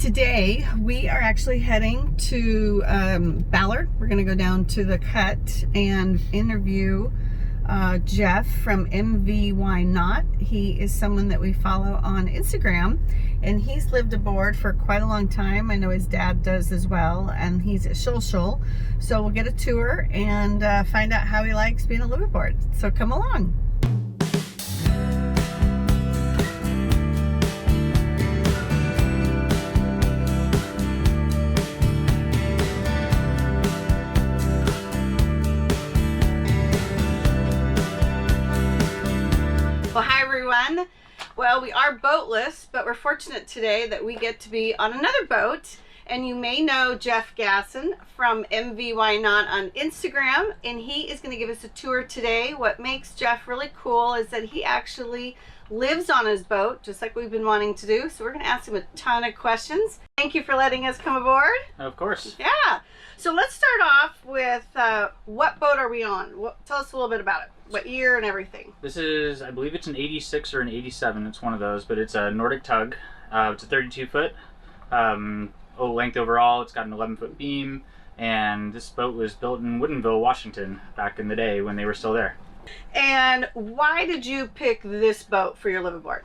Today we are actually heading to Ballard. We're going to go down to the cut and interview Jeff from MVY Not. He is someone that we follow on Instagram, and he's lived aboard for quite a long time. I know his dad does as well, and he's at Shoal. So we'll get a tour and find out how he likes being a liveaboard. So come along. Well, hi everyone. Well, we are boatless, but we're fortunate today that we get to be on another boat. And you may know Jeff Gasson from MVY Not on Instagram, and he is going to give us a tour today. What makes Jeff really cool is that he actually lives on his boat, just like we've been wanting to do. So we're going to ask him a ton of questions. Thank you for letting us come aboard. Of course. Yeah. So let's start off with what boat are we on? Tell us a little bit about it. What year and everything? This is, I believe it's an 86 or an 87. It's one of those, but it's a Nordic Tug. It's a 32 foot length overall. It's got an 11-foot beam, and this boat was built in Woodinville, Washington, back in the day when they were still there. And why did you pick this boat for your liveaboard?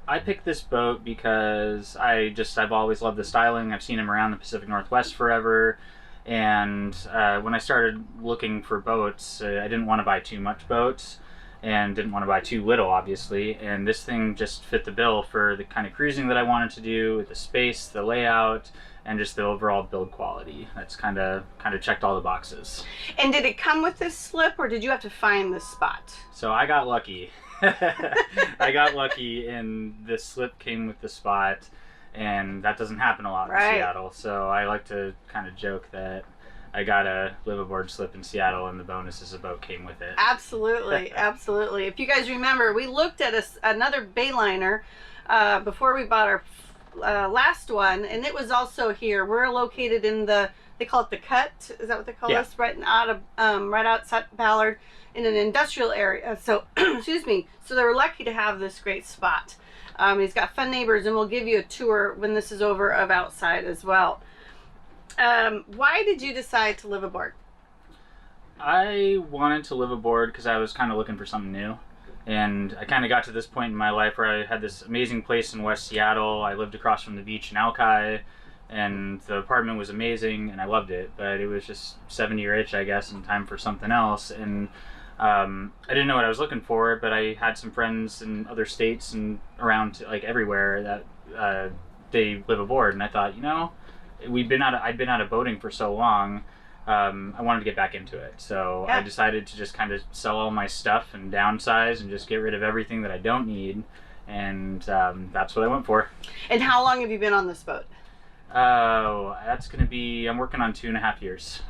I picked this boat because I've always loved the styling. I've seen them around the Pacific Northwest forever. And when I started looking for boats, I didn't want to buy too much boats and didn't want to buy too little, obviously. And this thing just fit the bill for the kind of cruising that I wanted to do, the space, the layout, and just the overall build quality. That's kind of checked all the boxes. And did it come with this slip, or did you have to find this spot? So I got lucky. I got lucky, and the slip came with the spot. And that doesn't happen a lot in Seattle. So I like to kind of joke that I got a liveaboard slip in Seattle, and the bonus is a boat came with it. Absolutely, absolutely. If you guys remember, we looked at another Bayliner before we bought our last one, and it was also here. We're located in they call it the Cut. Is that what they call us? Right outside Ballard, in an industrial area. So, excuse me. So they were lucky to have this great spot. He's got fun neighbors, and we'll give you a tour when this is over of outside as well. Why did you decide to live aboard? I wanted to live aboard because I was kind of looking for something new. And I kind of got to this point in my life where I had this amazing place in West Seattle. I lived across from the beach in Alki, and the apartment was amazing, and I loved it. But it was just 70 or itch, I guess, and time for something else. And I didn't know what I was looking for, but I had some friends in other states and around like everywhere that they live aboard, and I thought, I'd been out of boating for so long. I wanted to get back into it, so I decided to just kind of sell all my stuff and downsize and just get rid of everything that I don't need, and that's what I went for. And how long have you been on this boat? Oh, that's gonna be, I'm working on 2.5 years.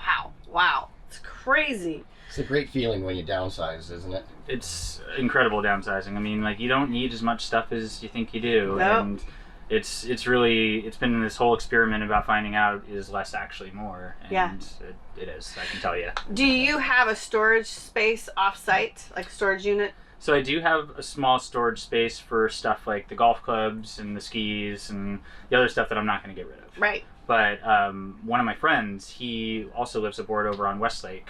Wow, it's crazy. It's a great feeling when you downsize, isn't it? It's incredible downsizing. I mean, like, you don't need as much stuff as you think you do. Nope. And it's been this whole experiment about finding out is less actually more. And it is, I can tell you. Do you have a storage space off-site, like a storage unit? So I do have a small storage space for stuff like the golf clubs and the skis and the other stuff that I'm not going to get rid of. Right. But one of my friends, he also lives aboard over on Westlake.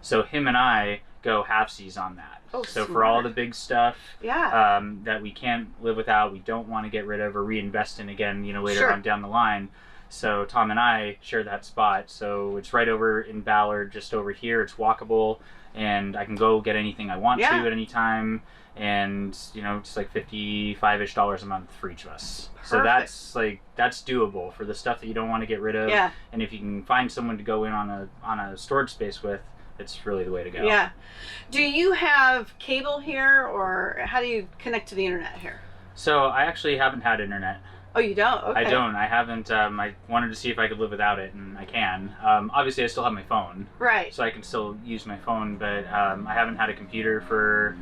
So him and I go halfsies on that. Oh, so smart. For all the big stuff that we can't live without, we don't want to get rid of or reinvest in again, later on down the line. So Tom and I share that spot. So it's right over in Ballard, just over here. It's walkable, and I can go get anything I want to at any time. And it's like $55-ish a month for each of us. Perfect. So that's doable for the stuff that you don't want to get rid of. Yeah. And if you can find someone to go in on a storage space with, it's really the way to go. Yeah. Do you have cable here, or how do you connect to the internet here? So I actually haven't had internet. Oh, you don't? Okay. I don't. I haven't. I wanted to see if I could live without it, and I can. Obviously, I still have my phone. Right. So I can still use my phone, but I haven't had a computer for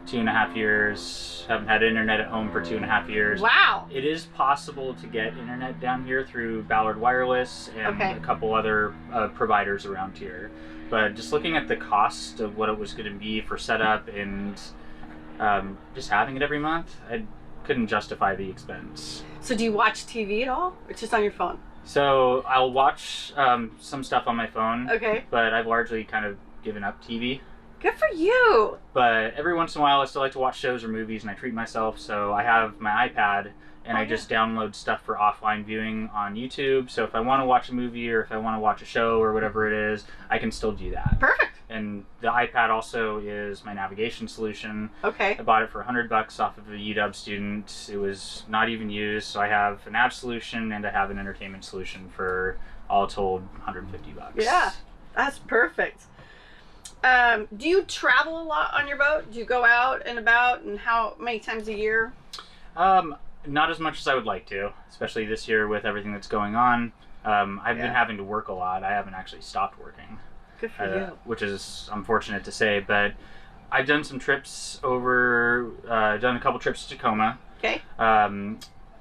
2.5 years. Haven't had internet at home for 2.5 years. Wow. It is possible to get internet down here through Ballard Wireless and a couple other providers around here. But just looking at the cost of what it was going to be for setup and just having it every month, couldn't justify the expense. So do you watch TV at all? Or just on your phone? So I'll watch some stuff on my phone, Okay. but I've largely kind of given up TV. Good for you. But every once in a while, I still like to watch shows or movies, and I treat myself. So I have my iPad, and I just download stuff for offline viewing on YouTube. So if I want to watch a movie or if I want to watch a show or whatever it is, I can still do that. Perfect. And the iPad also is my navigation solution. Okay. I bought it for $100 off of a UW student. It was not even used, so I have a nav solution and I have an entertainment solution for all told $150. Yeah, that's perfect. Do you travel a lot on your boat? Do you go out and about, and how many times a year? Not as much as I would like to, especially this year with everything that's going on. I've been having to work a lot. I haven't actually stopped working. Good for you. Which is unfortunate to say, but I've done some trips over, done a couple trips to Tacoma. Okay.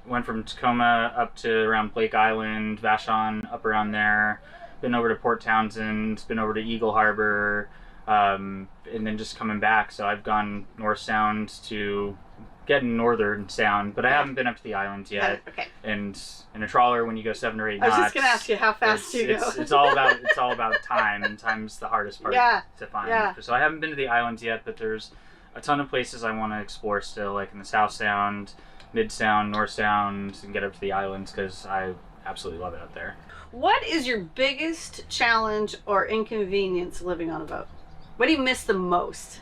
Went from Tacoma up to around Blake Island, Vashon, up around there. Been over to Port Townsend, been over to Eagle Harbor, and then just coming back. So I've gone North Sound to getting Northern Sound, but I haven't been up to the islands yet. Okay. And in a trawler, when you go 7 or 8 I was knots, just gonna ask you how fast you go. it's all about time, and time's the hardest part to find. Yeah. So I haven't been to the islands yet, but there's a ton of places I want to explore still, like in the South Sound, Mid Sound, North Sound, and get up to the islands because I absolutely love it up there. What is your biggest challenge or inconvenience living on a boat? What do you miss the most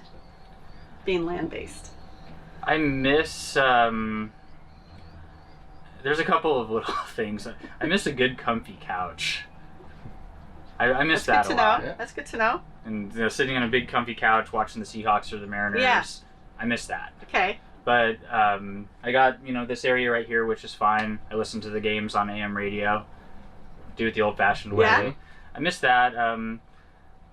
being land-based? I miss, there's a couple of little things. I miss a good comfy couch. I miss that a lot. Yeah. That's good to know. And sitting on a big comfy couch watching the Seahawks or the Mariners, I miss that. Okay. But I got, this area right here, which is fine. I listen to the games on AM radio. Do it the old-fashioned way. Yeah. I miss that.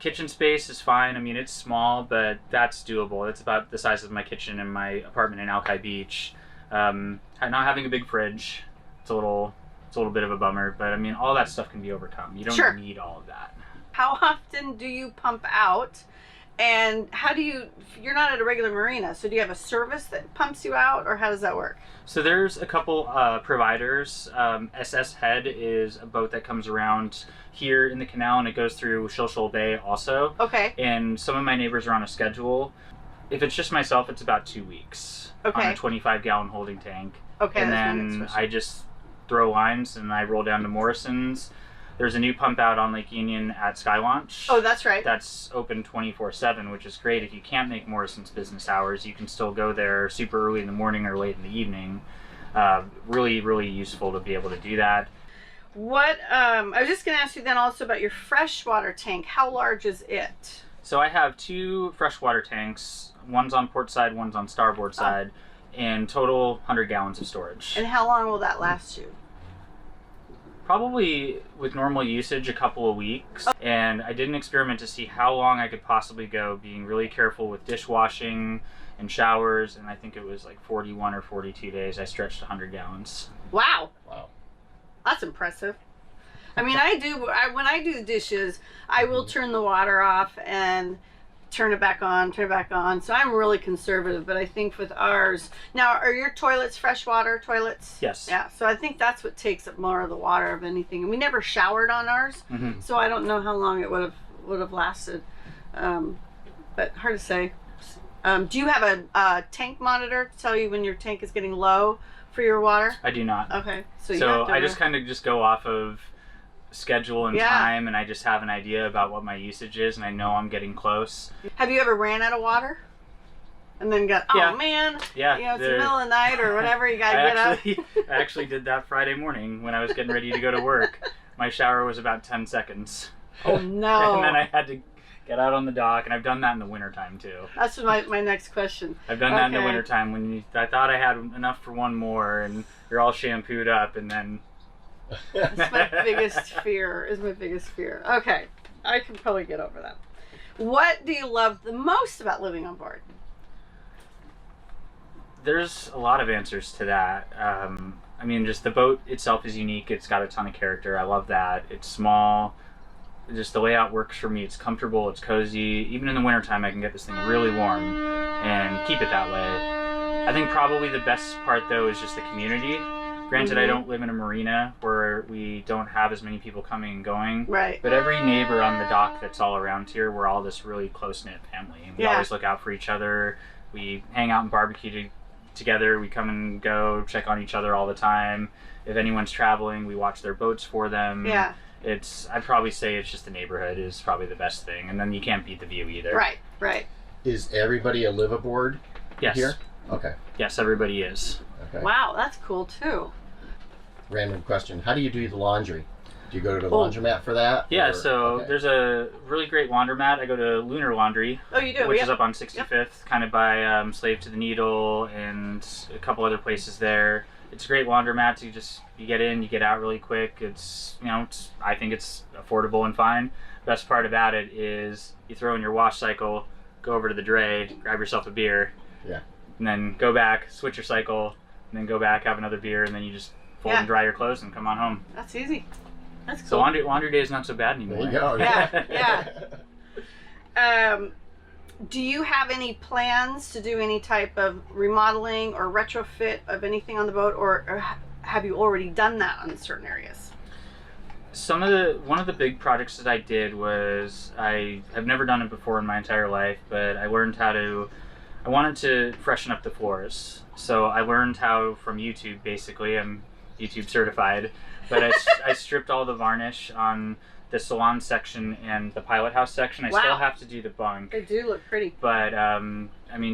Kitchen space is fine. I mean, it's small, but that's doable. It's about the size of my kitchen in my apartment in Alki Beach. Not having a big fridge, it's a little bit of a bummer. But I mean, all that stuff can be overcome. You don't need all of that. How often do you pump out? And how do you're not at a regular marina, so do you have a service that pumps you out, or how does that work? So there's a couple providers. SS Head is a boat that comes around here in the canal, and it goes through Shilshole Bay also. Okay. And some of my neighbors are on a schedule. If it's just myself, it's about 2 weeks on a 25-gallon holding tank. Okay. And then I just throw lines and I roll down to Morrison's. There's a new pump out on Lake Union at Sky Launch. Oh, that's right. That's open 24/7, which is great. If you can't make Morrison's business hours, you can still go there super early in the morning or late in the evening. Really, really useful to be able to do that. What, I was just going to ask you then also about your freshwater tank. How large is it? So I have 2 freshwater tanks. One's on port side, one's on starboard side. And total 100 gallons of storage. And how long will that last you? Probably with normal usage a couple of weeks. And I did an experiment to see how long I could possibly go, being really careful with dishwashing and showers, and I think it was like 41 or 42 days I stretched 100 gallons. Wow. Wow. That's impressive. I mean, when I do the dishes, I will turn the water off and turn it back on. So I'm really conservative, but I think with ours, now are your toilets freshwater toilets? Yes. Yeah, so I think that's what takes up more of the water of anything. And we never showered on ours, so I don't know how long it would have lasted. But hard to say. Do you have a tank monitor to tell you when your tank is getting low for your water? I do not. Okay, so I just kind of go off of schedule and time, and I just have an idea about what my usage is, and I know I'm getting close. Have you ever ran out of water and then got, oh man, it's the middle of the night or whatever, you gotta get up? I actually did that Friday morning when I was getting ready to go to work. My shower was about 10 seconds. Oh no. And then I had to get out on the dock, and I've done that in the wintertime too. That's my next question. I've done that in the wintertime when I thought I had enough for one more, and you're all shampooed up, and then... That's my biggest fear, Okay, I can probably get over that. What do you love the most about living on board? There's a lot of answers to that. I mean, just the boat itself is unique. It's got a ton of character. I love that. It's small. Just the layout works for me. It's comfortable. It's cozy. Even in the wintertime, I can get this thing really warm and keep it that way. I think probably the best part though is just the community. Granted, I don't live in a marina where we don't have as many people coming and going. Right. But every neighbor on the dock that's all around here, we're all this really close-knit family. We always look out for each other. We hang out and barbecue together. We come and go, check on each other all the time. If anyone's traveling, we watch their boats for them. Yeah. I'd probably say it's just the neighborhood is probably the best thing. And then you can't beat the view either. Right, right. Is everybody a liveaboard Yes. here? Okay. Yes, everybody is. Okay. Wow, that's cool too. Random question. How do you do the laundry? Do you go to the laundromat for that? Yeah, or- so there's a really great laundromat. I go to Lunar Laundry, Oh, you do? which is up on 65th, kind of by Slave to the Needle and a couple other places there. It's a great laundromat. You get in, you get out really quick. I think it's affordable and fine. Best part about it is you throw in your wash cycle, go over to the dray, grab yourself a beer, and then go back, switch your cycle, and then go back, have another beer, and then you just fold and dry your clothes and come on home. That's easy. That's cool. So laundry day is not so bad anymore. There you go. Yeah. Do you have any plans to do any type of remodeling or retrofit of anything on the boat, or have you already done that on certain areas? One of the big projects that I did was, I have never done it before in my entire life, but I learned I wanted to freshen up the floors. So I learned how from YouTube, basically. I'm YouTube certified, but I stripped all the varnish on the Salon section and the pilot house section. I still have to do the bunk. They do look pretty. But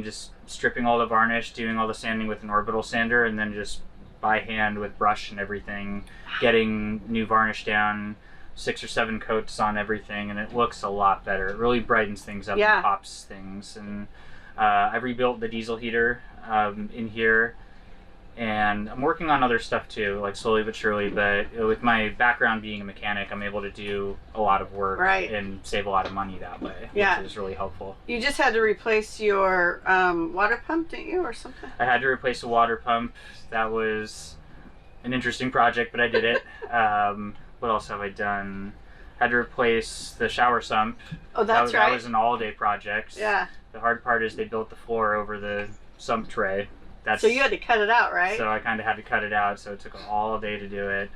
just stripping all the varnish, doing all the sanding with an orbital sander, and then just by hand with brush and everything, getting new varnish down, 6 or 7 coats on everything, and it looks a lot better. It really brightens things up and pops things. And I rebuilt the diesel heater in here. And I'm working on other stuff too, like slowly but surely, but with my background being a mechanic, I'm able to do a lot of work and save a lot of money that way, which is really helpful. You just had to replace your water pump, didn't you, or something? I had to replace a water pump. That was an interesting project, but I did it. What else have I done? Had to replace the shower sump. Oh, that's right. That was an all-day project. Yeah. The hard part is they built the floor over the sump tray. So you had to cut it out, right? So I kind of had to cut it out, so it took all day to do it.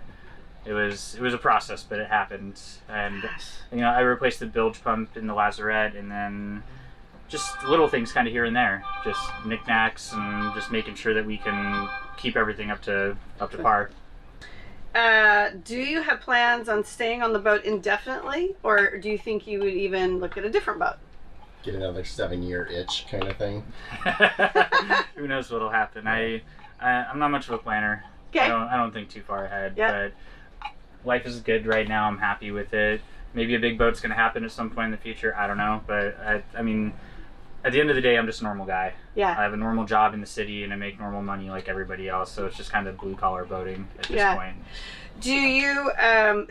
It was a process, but it happened. And I replaced the bilge pump in the lazarette, and then just little things kind of here and there, just knickknacks, and just making sure that we can keep everything up to par. Do you have plans on staying on the boat indefinitely, or do you think you would even look at a different boat? Get another 7-year itch kind of thing. Who knows what'll happen? I'm not much of a planner. Okay. I don't think too far ahead. But life is good right now. I'm happy with it. Maybe a big boat's going to happen at some point in the future. I don't know. But I mean, at the end of the day, I'm just a normal guy. Yeah. I have a normal job in the city and I make normal money like everybody else. So it's just kind of blue collar boating at this point. Do you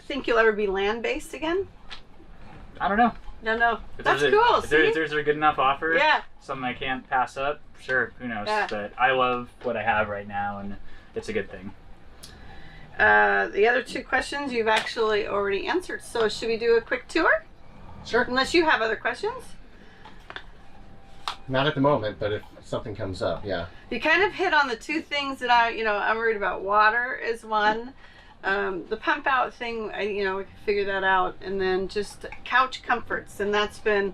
think you'll ever be land based again? I don't know. No. That's cool. If there's a good enough offer, something I can't pass up, sure, who knows. But I love what I have right now, and it's a good thing. The other 2 questions you've actually already answered. So should we do a quick tour? Sure. Unless you have other questions? Not at the moment, but if something comes up, You kind of hit on the 2 things that I'm worried about. Water is one. The pump out thing, we can figure that out, and then just couch comforts, and that's been,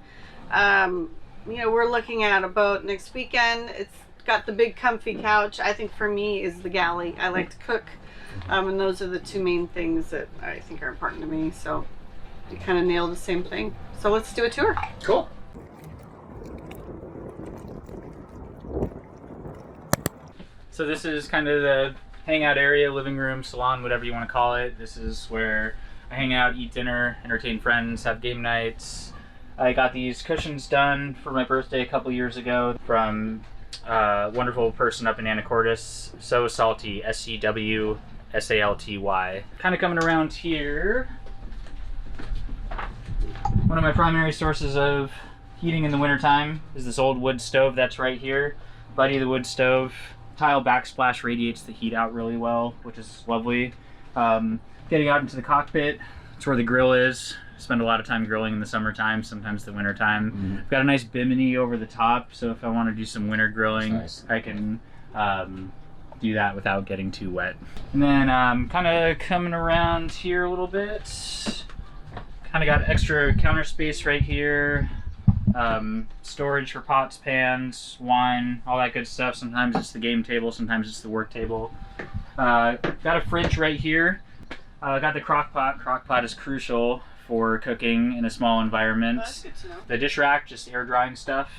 we're looking at a boat next weekend. It's got the big comfy couch. I think for me is the galley. I like to cook, and those are the 2 main things that I think are important to me. So you kind of nailed the same thing. So let's do a tour. Cool. So this is kind of the hangout area, living room, salon, whatever you want to call it. This is where I hang out, eat dinner, entertain friends, have game nights. I got these cushions done for my birthday a couple years ago from a wonderful person up in Anacortes, So Salty, SCWSALTY. Kind of coming around here. One of my primary sources of heating in the wintertime is this old wood stove that's right here. Buddy the wood stove. Tile backsplash radiates the heat out really well, which is lovely. Getting out into the cockpit, it's where the grill is. Spend a lot of time grilling in the summertime, sometimes the wintertime. I've got a nice bimini over the top, so if I want to do some winter grilling, I can do that without getting too wet. And then kind of coming around here a little bit, kind of got extra counter space right here. Storage for pots, pans, wine, all that good stuff. Sometimes it's the game table, sometimes it's the work table. Got a fridge right here. Got the crock pot. Crock pot is crucial for cooking in a small environment. That's good to know. The dish rack, just air drying stuff.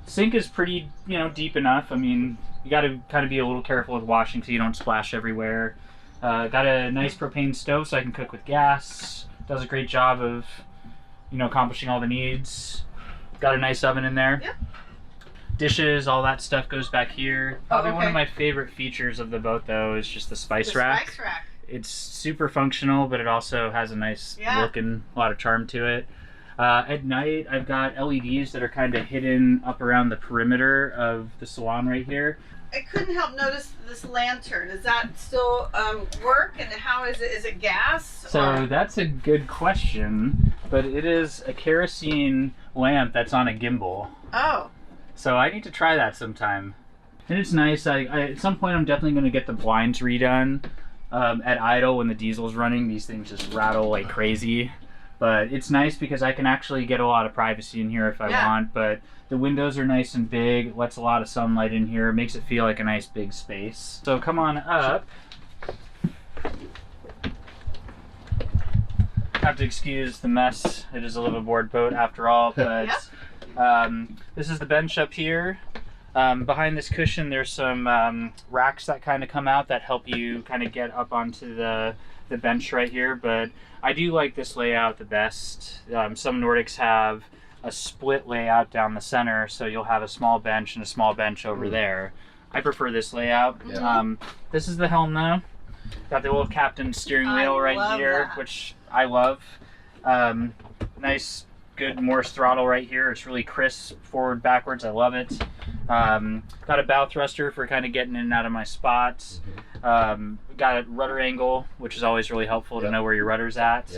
Sink is pretty, deep enough. I mean, you got to kind of be a little careful with washing so you don't splash everywhere. Got a nice propane stove so I can cook with gas. Does a great job of, accomplishing all the needs. Got a nice oven in there. Yep. Dishes, all that stuff goes back here. Probably one of my favorite features of the boat, though, is just the spice rack. Spice rack. It's super functional, but it also has a nice look and a lot of charm to it. At night, I've got LEDs that are kind of hidden up around the perimeter of the salon right here. I couldn't help notice this lantern. Does that still work? And how is it? Is it gas? So that's a good question, but it is a kerosene lamp that's on a gimbal. Oh. So I need to try that sometime. And it's nice. I at some point I'm definitely going to get the blinds redone. At idle, when the diesel's running, these things just rattle like crazy. But it's nice because I can actually get a lot of privacy in here if I want. But the windows are nice and big, lets a lot of sunlight in here, makes it feel like a nice big space. So come on up. Have to excuse the mess. It is a liveaboard boat after all, but this is the bench up here. Behind this cushion there's some racks that kind of come out that help you kind of get up onto the bench right here, but I do like this layout the best. Some Nordics have a split layout down the center, so you'll have a small bench and a small bench over there. I prefer this layout. This is the helm though. Got the little captain steering wheel right here, which I love. Nice, good Morse throttle right here. It's really crisp, forward, backwards. I love it. Got a bow thruster for kind of getting in and out of my spots. Got a rudder angle, which is always really helpful to know where your rudder's at.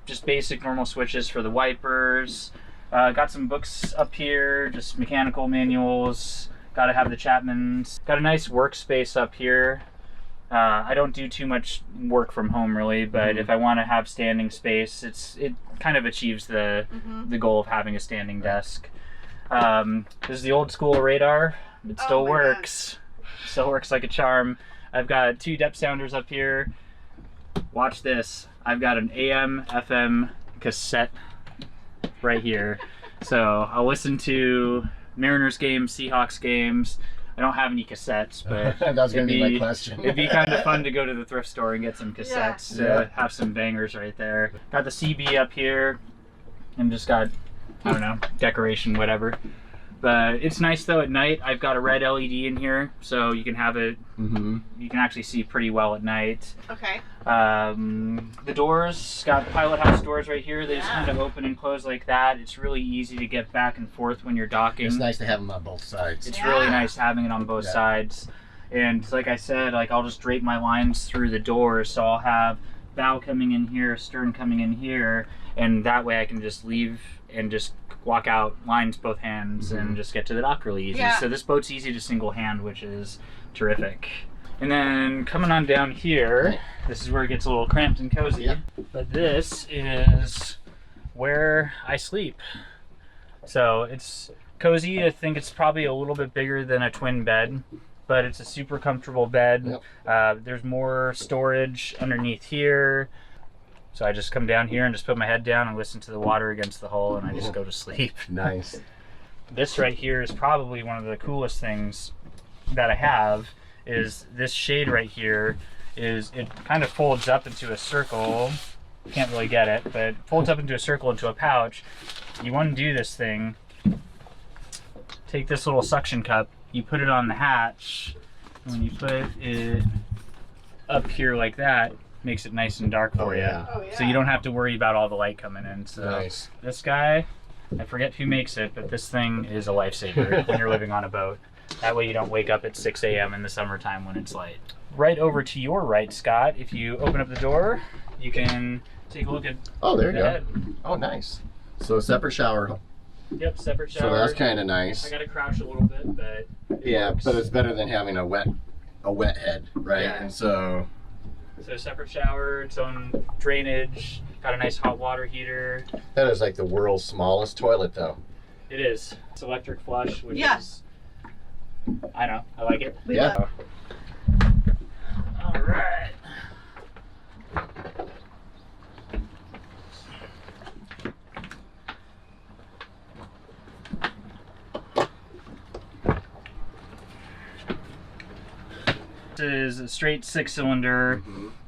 Just basic normal switches for the wipers. Got some books up here, just mechanical manuals. Got to have the Chapmans. Got a nice workspace up here. I don't do too much work from home really, but if I want to have standing space, it kind of achieves the goal of having a standing desk. This is the old school radar. It still works. Still works like a charm. I've got 2 depth sounders up here. Watch this. I've got an AM FM cassette right here. So I'll listen to Mariners games, Seahawks games. I don't have any cassettes, but that was going to be my question. It'd be kind of fun to go to the thrift store and get some cassettes to have some bangers right there. Got the CB up here and just got, I don't know, decoration, whatever. But it's nice though at night. I've got a red LED in here, so you can have it, you can actually see pretty well at night. Okay. The doors, got pilot house doors right here. They just kind of open and close like that. It's really easy to get back and forth when you're docking. It's nice to have them on both sides. It's really nice having it on both sides. And like I said, like I'll just drape my lines through the doors, so I'll have bow coming in here, stern coming in here, and that way I can just leave and just walk out lines both hands and just get to the dock really easy. So this boat's easy to single hand, which is terrific. And then coming on down here, this is where it gets a little cramped and cozy. But this is where I sleep. So it's cozy. I think it's probably a little bit bigger than a twin bed, but it's a super comfortable bed. There's more storage underneath here. So I just come down here and just put my head down and listen to the water against the hull, and I just go to sleep. Nice. This right here is probably one of the coolest things that I have, is this shade right here. It kind of folds up into a circle. Can't really get it, but it folds up into a circle into a pouch. You undo this thing, take this little suction cup, you put it on the hatch, and when you put it up here like that, makes it nice and dark for you. So you don't have to worry about all the light coming in. So this guy, I forget who makes it, but this thing is a lifesaver when you're living on a boat. That way you don't wake up at 6 a.m. in the summertime when it's light. Right over to your right, Scott, if you open up the door, you can take a look at there you the head. go. Oh, nice. So a separate shower Yep, separate shower. So that's kind of nice. I gotta crouch a little bit, but Yeah, works. but it's better than having a wet head, right? Yeah. And so separate shower, its own drainage, got a nice hot water heater. that is like the world's smallest toilet, though. It is. It's electric flush, which Yeah. is, I know, I like it. We Yeah. love- All right. This is a straight 6-cylinder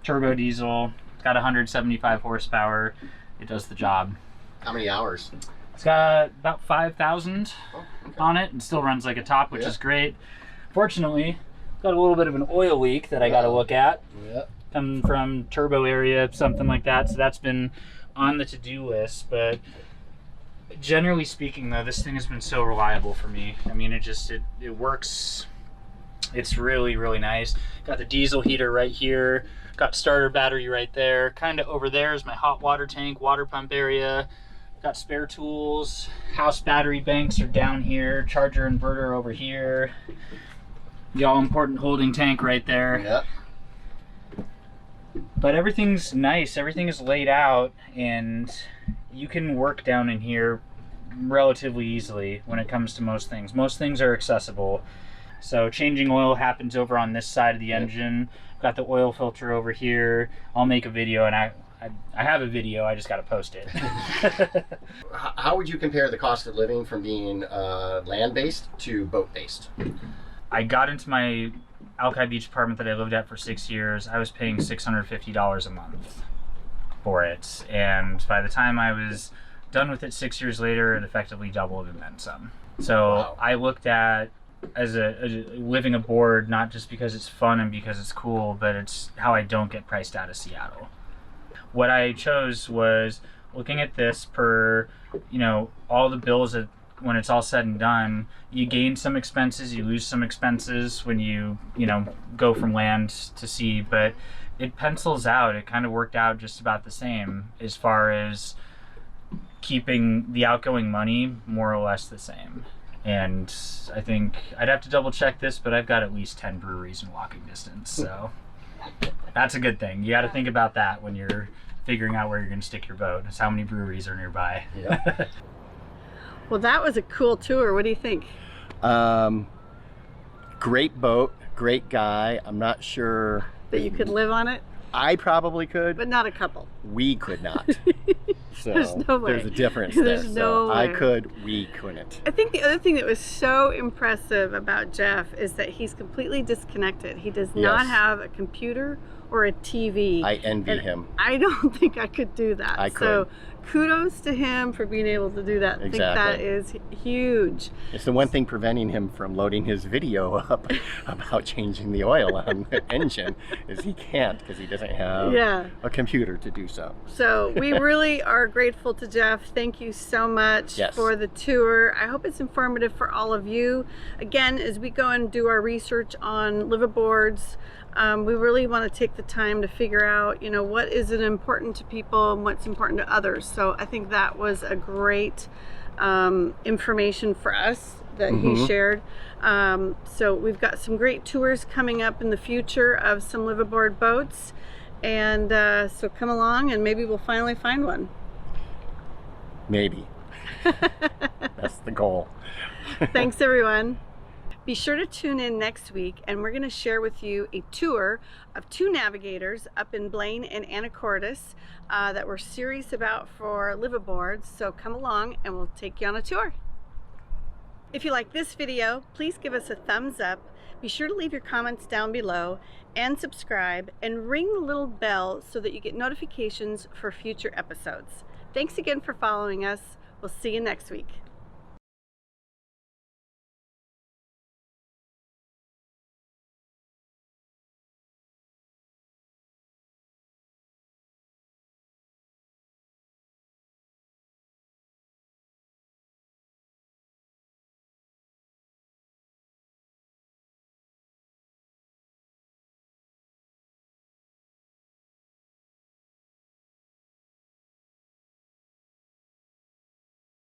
turbo diesel. It's got 175 horsepower. It does the job. How many hours? It's got about 5,000 Oh, okay. on it and still runs like a top, which Yeah. is great. Fortunately, got a little bit of an oil leak that I got to look at. Yeah. Coming from turbo area, something like that. So that's been on the to-do list. But generally speaking, though, this thing has been so reliable for me. I mean, it works. It's really, really nice. Got the diesel heater right here. Got starter battery right there. Kind of over there is my hot water tank, water pump area. Got spare tools. House battery banks are down here. Charger inverter over here. The all-important holding tank right there. Yeah. But everything's nice. Everything is laid out, and you can work down in here relatively easily when it comes to most things. Most things are accessible. So changing oil happens over on this side of the engine. Got the oil filter over here. I'll make a video, and I have a video. I just got to post it. How would you compare the cost of living from being land-based to boat-based? I got into my Alki Beach apartment that I lived at for 6 years. I was paying $650 a month for it, and by the time I was done with it 6 years later, it effectively doubled and then some. So Wow. I looked at as a living aboard, not just because it's fun and because it's cool, but it's how I don't get priced out of Seattle. What I chose was looking at this per, all the bills that when it's all said and done, you gain some expenses, you lose some expenses when you go from land to sea, but it pencils out. It kind of worked out just about the same as far as keeping the outgoing money more or less the same. And I think I'd have to double check this, but I've got at least 10 breweries in walking distance, so that's a good thing. You got to think about that when you're figuring out where you're going to stick your boat. It's how many breweries are nearby. Yeah. Well, that was a cool tour. What do you think? Great boat, great guy. I'm not sure. That you could live on it, I probably could. but not a couple. We could not. So There's no way. there's a difference There's there. no So I way. could, we couldn't. I think the other thing that was so impressive about Jeff is that he's completely disconnected. He does not Yes. have a computer or a TV. I envy And him. I don't think I could do that. I So could. kudos to him for being able to do that. I think that Exactly. is huge. It's the one thing preventing him from loading his video up about changing the oil on the engine is he can't because he doesn't have Yeah. a computer to do so. So we really are grateful to Jeff. Thank you so much Yes. for the tour. I hope it's informative for all of you. Again, as we go and do our research on liveaboards, we really want to take the time to figure out, what is it important to people and what's important to others. So I think that was a great information for us that he shared. So we've got some great tours coming up in the future of some liveaboard boats. And so come along and maybe we'll finally find one. Maybe. That's the goal. Thanks, everyone. Be sure to tune in next week, and we're going to share with you a tour of 2 navigators up in Blaine and Anacortes that we're serious about for liveaboards. So come along and we'll take you on a tour. If you like this video, please give us a thumbs up. Be sure to leave your comments down below and subscribe and ring the little bell so that you get notifications for future episodes. Thanks again for following us. We'll see you next week.